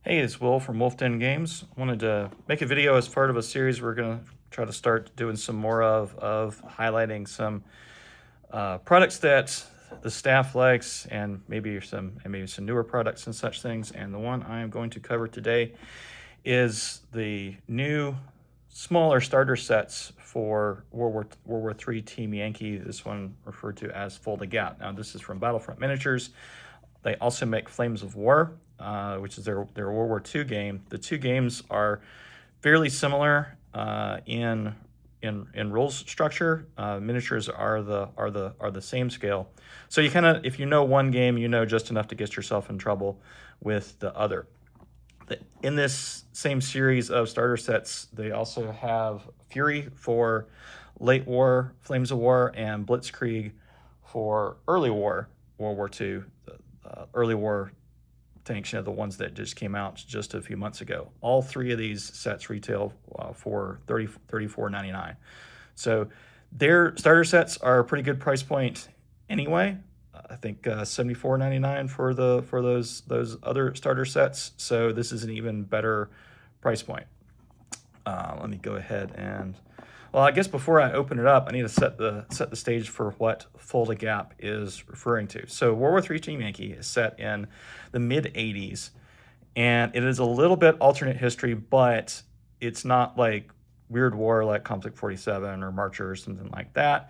Hey, it's Will from WWIII Games. I wanted to make a video as part of a series we're going to try to start doing some more of highlighting some products that the staff likes and maybe some newer products and such things. And the one I am going to cover today is the new smaller starter sets for World War III Team Yankee, this one referred to as Fulda Gap. Now, this is from Battlefront Miniatures. They also make Flames of War, which is their World War II game. The two games are fairly similar in rules structure. Miniatures are the same scale, so you kind of, if you know one game, you know just enough to get yourself in trouble with the other. In this same series of starter sets, they also have Fury for late war Flames of War and Blitzkrieg for early war World War II. Early war tanks, the ones that just came out just a few months ago. All three of these sets retail for $34.99. So their starter sets are a pretty good price point anyway. I think $74.99 for those other starter sets. So this is an even better price point. Let me go ahead and, well, I guess before I open it up, I need to set the stage for what Fulda Gap is referring to. So World War III Team Yankee is set in the mid-'80s, and it is a little bit alternate history, but it's not like Weird War like Conflict 47 or Marcher or something like that.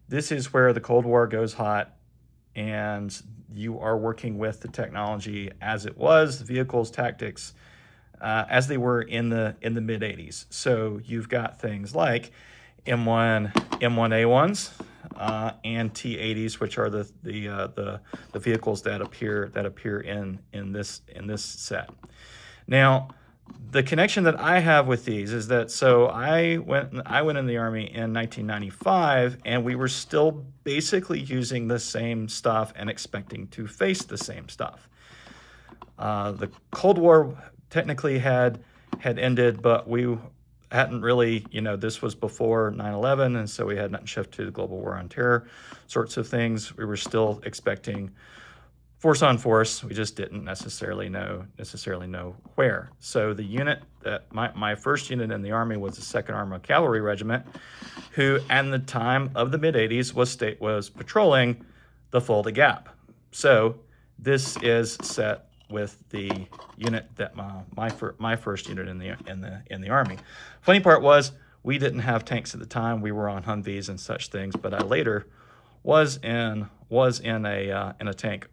This is where the Cold War goes hot, and you are working with the technology as it was, the vehicles, tactics, as they were in the mid-'80s. So you've got things like M1A1s and T80s, which are the vehicles that appear in this set. Now, the connection that I have with these is that, so I went in the Army in 1995, and we were still basically using the same stuff and expecting to face the same stuff. The Cold War technically had ended, but we hadn't really, this was before 9/11, and so we had not shifted to the global war on terror sorts of things. We were still expecting force on force. We just didn't necessarily know where. So the unit that my first unit in the Army was the 2nd Armored Cavalry Regiment, who at the time of the mid-'80s was patrolling the Fulda Gap. So this is set with the unit that my first unit in the Army. Funny part was, we didn't have tanks at the time. We were on Humvees and such things, but I later was in a tank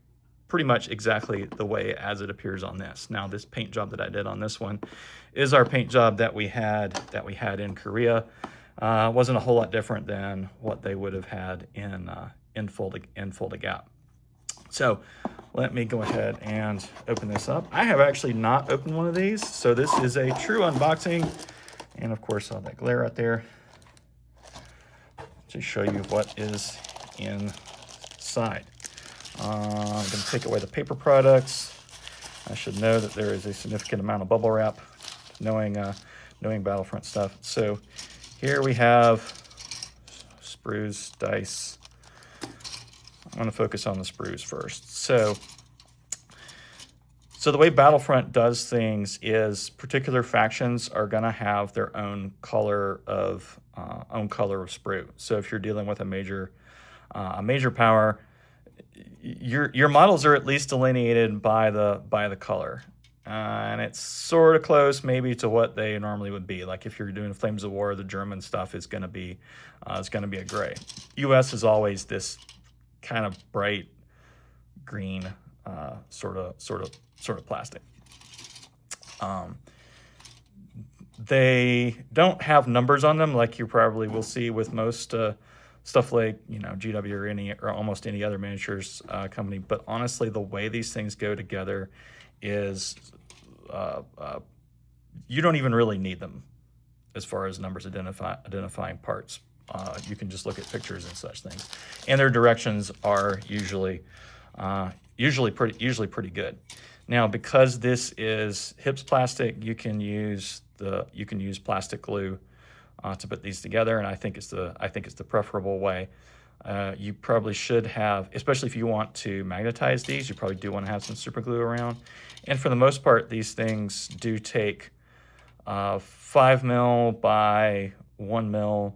pretty much exactly the way as it appears on this. Now, this paint job that I did on this one is our paint job that we had in Korea. Wasn't a whole lot different than what they would have had in Fulda Gap. So let me go ahead and open this up. I have actually not opened one of these, so this is a true unboxing. And of course, all that glare out there to show you what is inside. I'm going to take away the paper products. I should know that there is a significant amount of bubble wrap, knowing Battlefront stuff. So here we have sprues, dice. I'm going to focus on the sprues first. So the way Battlefront does things is particular factions are going to have their own color of sprue. So if you're dealing with a major power, your models are at least delineated by the color, and it's sort of close maybe to what they normally would be. Like if you're doing Flames of War, the German stuff is going to be a gray. U.S. is always this kind of bright green, sort of plastic. They don't have numbers on them like you probably will see with most stuff like GW or almost any other miniatures company. But honestly, the way these things go together is you don't even really need them as far as numbers identifying parts. You can just look at pictures and such things, and their directions are usually pretty good. Now, because this is HIPS plastic, you can use plastic glue to put these together, and I think it's the preferable way. You probably should have, especially if you want to magnetize these, you probably do want to have some super glue around. And for the most part, these things do take 5 mil by 1 mil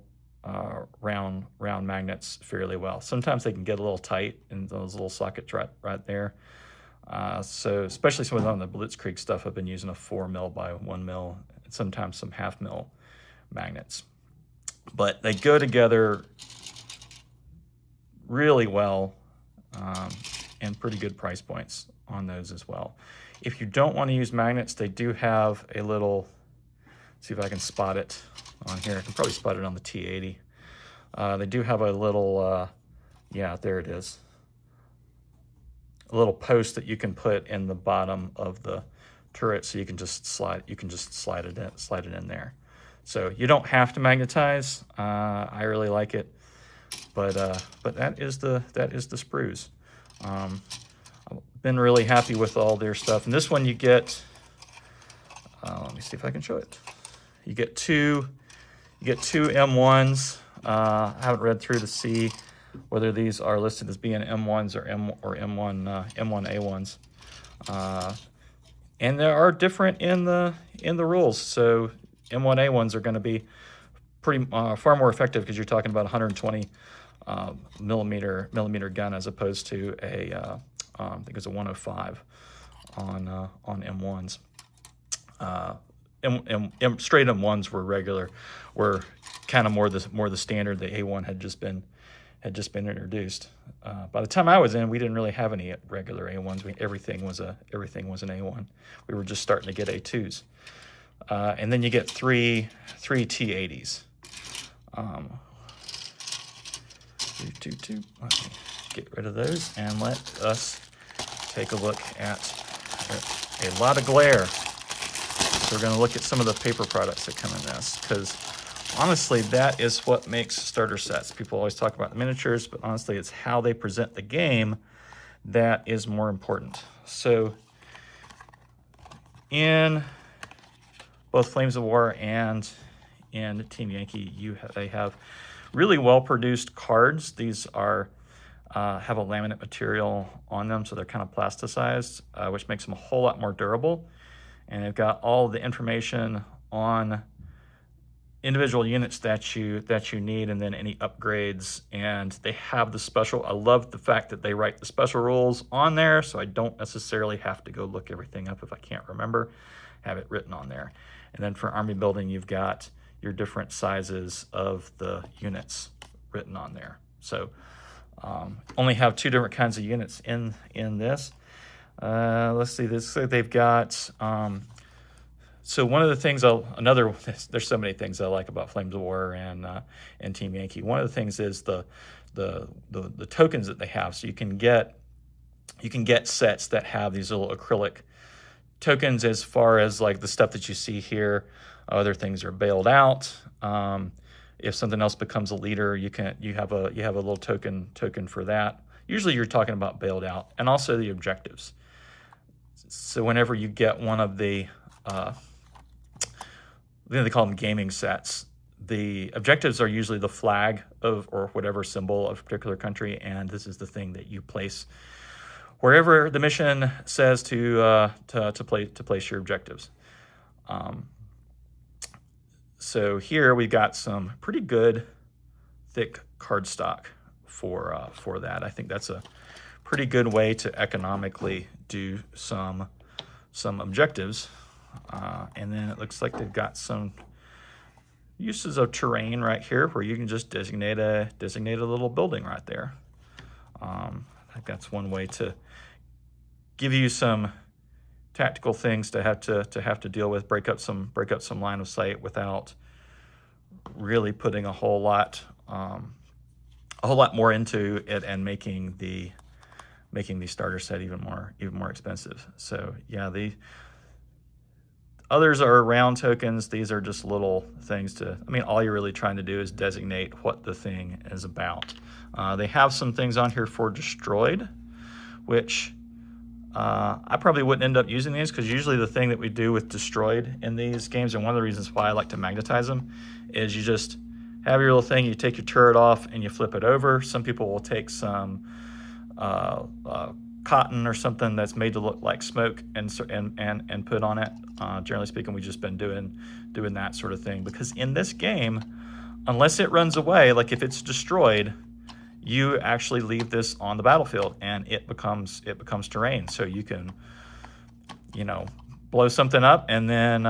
round magnets fairly well. Sometimes they can get a little tight in those little sockets right there. So especially some of on the Blitzkrieg stuff, I've been using a 4 mil by 1 mil, and sometimes some 1/2 mil magnets. But they go together really well, and pretty good price points on those as well. If you don't want to use magnets, they do have a little, see if I can spot it on here. I can probably spot it on the T80. They do have a little, yeah, there it is. A little post that you can put in the bottom of the turret, so you can just slide it in there. So you don't have to magnetize. I really like it. But that is the sprues. I've been really happy with all their stuff. And this one you get, let me see if I can show it. You get two M1s. I haven't read through to see whether these are listed as being M1s or M1A1s. And they are different in the rules. So M1A1s are going to be pretty far more effective, because you're talking about 120 millimeter gun, as opposed to a I think it's a 105 on M1s. Straight M1s were kind of more the standard. The A1 had just been introduced. By the time I was in, we didn't really have any regular A1s. Everything was an A1. We were just starting to get A2s. And then you get three T80s. Let me get rid of those and let us take a look at a lot of glare. So we're going to look at some of the paper products that come in this, because honestly, that is what makes starter sets. People always talk about the miniatures, but honestly, it's how they present the game that is more important. So in both Flames of War and in Team Yankee, they have really well-produced cards. These are have a laminate material on them, so they're kind of plasticized, which makes them a whole lot more durable. And they've got all the information on individual units that you need, and then any upgrades. And they have the special, I love the fact that they write the special rules on there, so I don't necessarily have to go look everything up if I can't remember. Have it written on there. And then for army building, you've got your different sizes of the units written on there. So only have 2 different kinds of units in this. Let's see, they've got, so one of the things, there's so many things I like about Flames of War and Team Yankee. One of the things is the tokens that they have. So you can get sets that have these little acrylic tokens, as far as like the stuff that you see here. Other things are bailed out. If something else becomes a leader, you have a little token for that. Usually you're talking about bailed out, and also the objectives. So whenever you get one of the, they call them gaming sets, the objectives are usually the flag of, or whatever symbol of a particular country, and this is the thing that you place wherever the mission says to place your objectives. So here we've got some pretty good thick cardstock for that. I think that's a pretty good way to economically do some objectives. And then it looks like they've got some uses of terrain right here, where you can just designate a little building right there. I think that's one way to give you some tactical things to have to deal with, break up some line of sight without really putting a whole lot more into it, and making the starter set even more expensive. So yeah, the others are round tokens. These are just little things all you're really trying to do is designate what the thing is about. They have some things on here for destroyed, which I probably wouldn't end up using these, because usually the thing that we do with destroyed in these games, and one of the reasons why I like to magnetize them, is you just have your little thing, you take your turret off and you flip it over. Some people will take some cotton or something that's made to look like smoke and put on it. Generally speaking, we've just been doing that sort of thing, because in this game, unless it runs away, like if it's destroyed, you actually leave this on the battlefield and it becomes terrain. So you can, blow something up, and then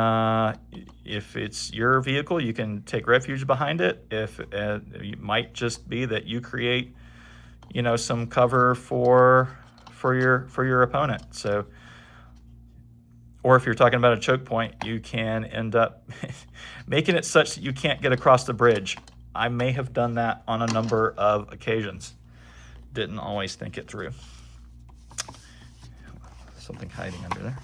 if it's your vehicle, you can take refuge behind it. If it might just be that you create, some cover for your opponent. So, or if you're talking about a choke point, you can end up making it such that you can't get across the bridge. I may have done that on a number of occasions. Didn't always think it through. Something hiding under there.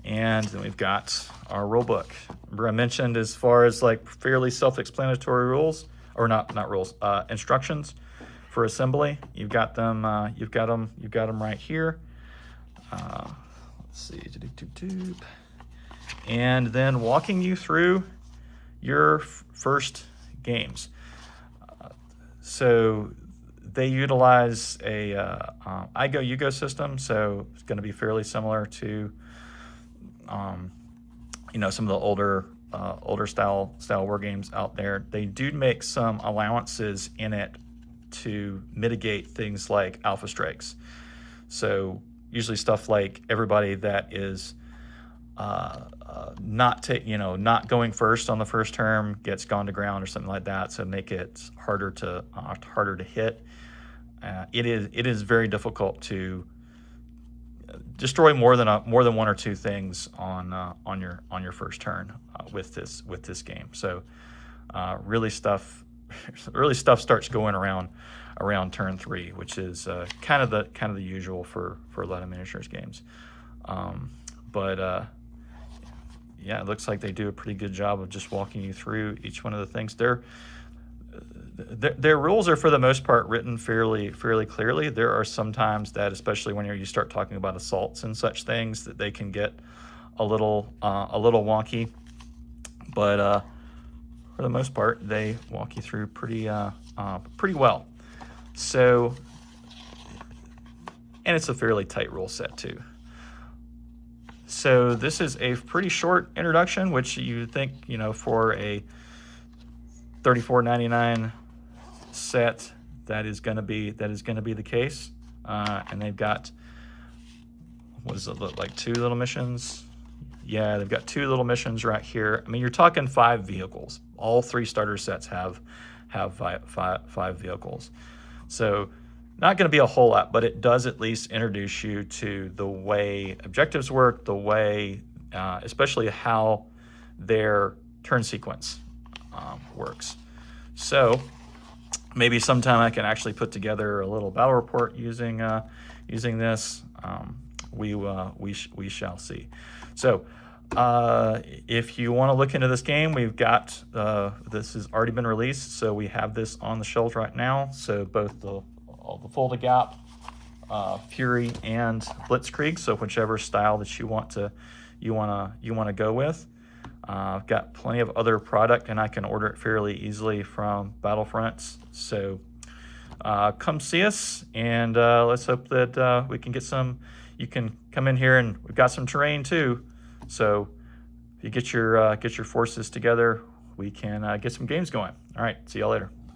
And then we've got our rule book. Remember I mentioned, as far as like fairly self-explanatory rules, or not rules, instructions for assembly. You've got them. You've got them right here. Let's see. And then walking you through your first games. So they utilize a I-Go-You-Go system, so it's going to be fairly similar to some of the older style war games out there. They do make some allowances in it to mitigate things like alpha strikes. So usually stuff like everybody that is not going first on the first term gets gone to ground or something like that. So make it harder to hit. It is very difficult to destroy more than one or two things on your first turn with this game. So really stuff starts going around turn 3, which is kind of the usual for a lot of miniatures games. Yeah, it looks like they do a pretty good job of just walking you through each one of the things. Their rules are, for the most part, written fairly clearly. There are some times that, especially when you start talking about assaults and such things, that they can get a little wonky. But for the most part, they walk you through pretty well. So, and it's a fairly tight rule set too. So this is a pretty short introduction, which you think, for a $34.99 set, that is going to be the case. And they've got, what does it look like, 2 little missions? Yeah, they've got 2 little missions right here. I mean, you're talking 5 vehicles. All 3 starter sets have five vehicles. So not going to be a whole lot, but it does at least introduce you to the way objectives work, the way, especially how their turn sequence works. So maybe sometime I can actually put together a little battle report using this. We shall see. So if you want to look into this game, we've got this has already been released, so we have this on the shelves right now. So both the Fulda Gap, Fury, and Blitzkrieg. So whichever style that you want to go with. I've got plenty of other product, and I can order it fairly easily from Battlefront. So come see us, and let's hope that we can get some. You can come in here, and we've got some terrain too. So if you get your forces together, we can get some games going. All right, see y'all later.